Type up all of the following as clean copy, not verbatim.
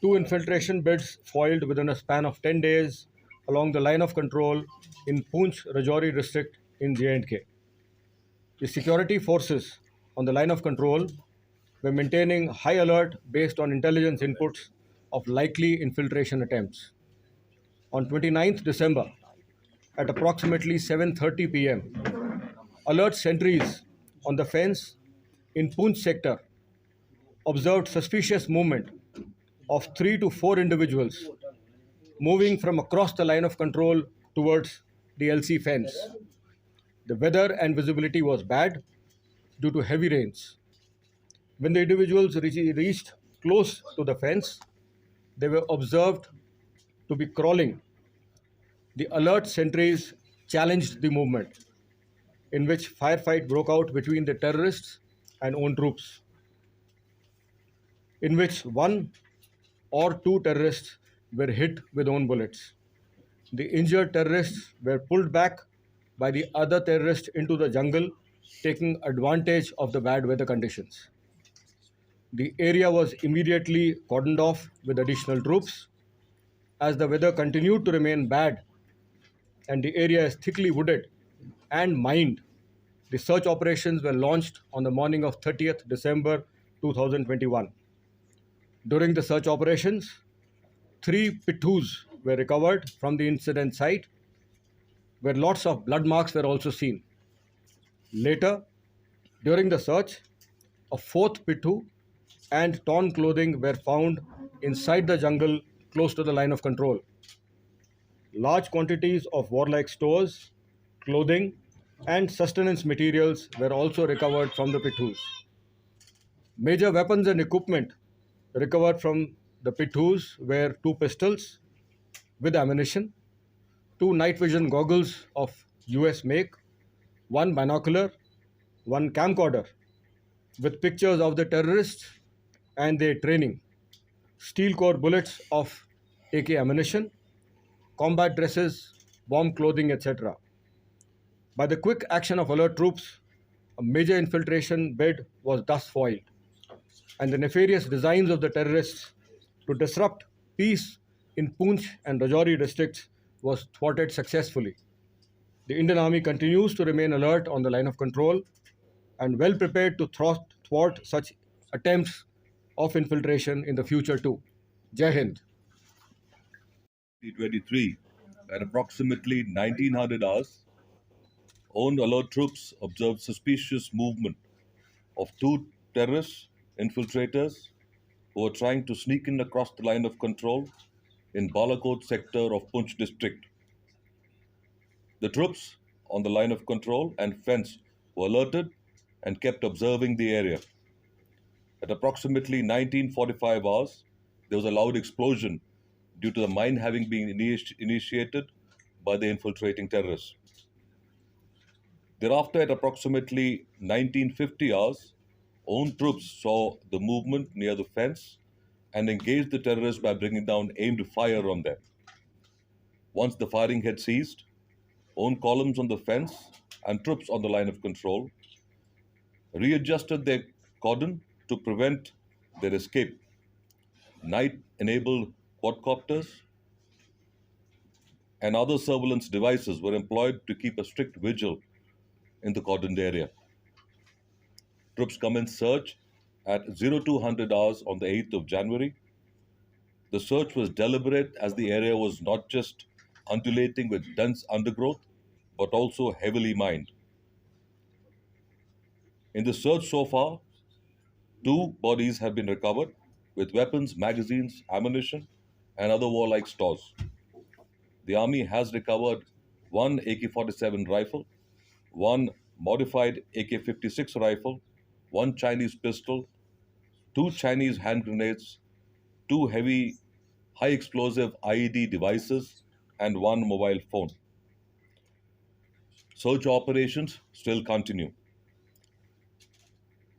Two infiltration bids foiled within a span of 10 days along the line of control in Poonch Rajouri district in J&K. The security forces on the line of control were maintaining high alert based on intelligence inputs of likely infiltration attempts. On 29th December, at approximately 7:30 p.m., alert sentries on the fence in Poonch sector observed suspicious movement of 3 to 4 individuals moving from across the line of control towards the LC fence. The weather and visibility was bad due to heavy rains. When the individuals reached close to the fence, they were observed to be crawling. The alert sentries challenged the movement, in which firefight broke out between the terrorists and own troops, in which one or two terrorists were hit with own bullets. The injured terrorists were pulled back by the other terrorists into the jungle, taking advantage of the bad weather conditions. The area was immediately cordoned off with additional troops. As the weather continued to remain bad and the area is thickly wooded and mined, the search operations were launched on the morning of 30th December 2021. During the search operations, 3 pittus were recovered from the incident site, where lots of blood marks were also seen. Later, during the search, a fourth pittu and torn clothing were found inside the jungle close to the line of control. Large quantities of warlike stores, clothing, and sustenance materials were also recovered from the pittus. Major weapons and equipment recovered from the pittus were 2 pistols with ammunition, 2 night vision goggles of US make, 1 binocular, 1 camcorder with pictures of the terrorists and their training, steel core bullets of AK ammunition, combat dresses, warm clothing, etc. By the quick action of alert troops, a major infiltration bid was thus foiled, and the nefarious designs of the terrorists to disrupt peace in Poonch and Rajouri districts was thwarted successfully. The Indian Army continues to remain alert on the line of control and well prepared to thwart such attempts of infiltration in the future too. Jai Hind. 2023, at approximately 1900 hours, owned alert troops observed suspicious movement of 2 terrorist infiltrators who were trying to sneak in across the line of control in Balakot sector of Poonch district. The troops on the line of control and fence were alerted and kept observing the area. At approximately 1945 hours, there was a loud explosion due to the mine having been initiated by the infiltrating terrorists. Thereafter, at approximately 1950 hours, own troops saw the movement near the fence and engaged the terrorists by bringing down aimed fire on them. Once the firing had ceased, own columns on the fence and troops on the line of control readjusted their cordon to prevent their escape. Night-enabled quadcopters and other surveillance devices were employed to keep a strict vigil in the cordoned area. Troops commenced search at 0200 hours on the 8th of January. The search was deliberate as the area was not just undulating with dense undergrowth, but also heavily mined. In the search so far, 2 bodies have been recovered with weapons, magazines, ammunition, and other warlike stores. The Army has recovered 1 AK-47 rifle, 1 modified AK-56 rifle, 1 Chinese pistol, 2 Chinese hand grenades, 2 heavy high explosive IED devices, and 1 mobile phone. Search operations still continue.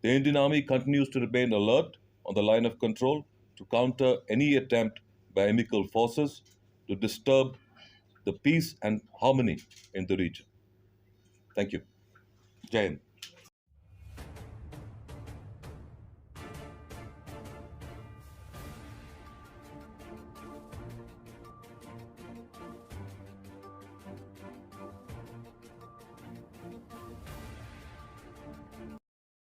The Indian Army continues to remain alert on the line of control to counter any attempt by enemy forces to disturb the peace and harmony in the region. Thank you. Jai Hind.